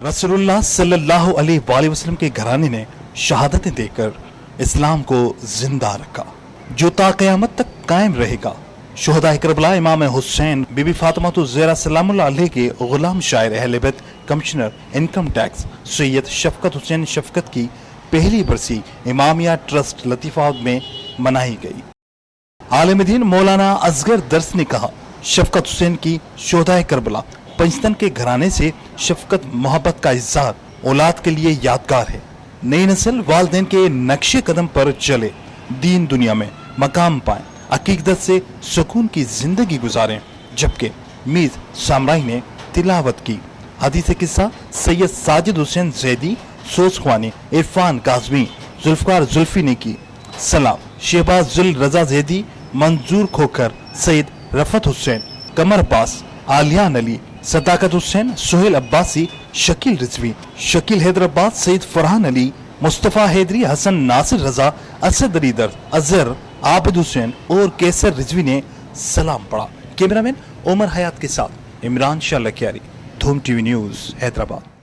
रसूलुल्लाह सल्लल्लाहु अलैहि वसल्लम के घराने ने शहादतें देकर इस्लाम को जिंदा रखा, जो ता क़यामत तक कायम रहेगा। शुहदा करबला इमाम हुसैन, बीबी फातिमा ज़हरा सलामुल्लाह अलैह के गुलाम शायर अहले बैत, कमिश्नर इनकम टैक्स सैयद शफकत हुसैन शफकत की पहली बरसी इमामिया ट्रस्ट लतीफ़ाबाद में मनाई गई। आलिम दीन मौलाना असगर दर्स ने कहा, शफकत हुसैन की शुहदा करबला पंचतन के घराने से शफकत मोहब्बत का इज़हार औलाद के लिए यादगार है। नई नस्ल वालिदैन के नक्शे कदम पर चले, दीन दुनिया में मकाम पाए, अकीदत से सुकून की जिंदगी गुजारें। जबकि मीर सामराई ने तिलावत की। हदीस किस्सा सैयद साजिद हुसैन जैदी, सोस ख्वानी, इरफान काज़मी, जुल्फकार जुल्फी ने की। सलाम शहबाज जुल रजा जैदी, मंजूर खोखर, सैयद रफत हुसैन, कमर अब्बास, आलियान अली, सदाकत हुसैन, सुहेल अब्बासी, शकील रिजवी, शकील हैदर अब्बास, सैयद फरहान अली, मुस्तफ़ा हैदरी, हसन नासिर रजा, असद अली दर, अजहर, आबिद हुसैन और कैसर रिजवी ने सलाम पढ़ा। कैमरामैन उमर हयात के साथ इमरान शाह लखियारी, धूम टीवी न्यूज़ हैदराबाद।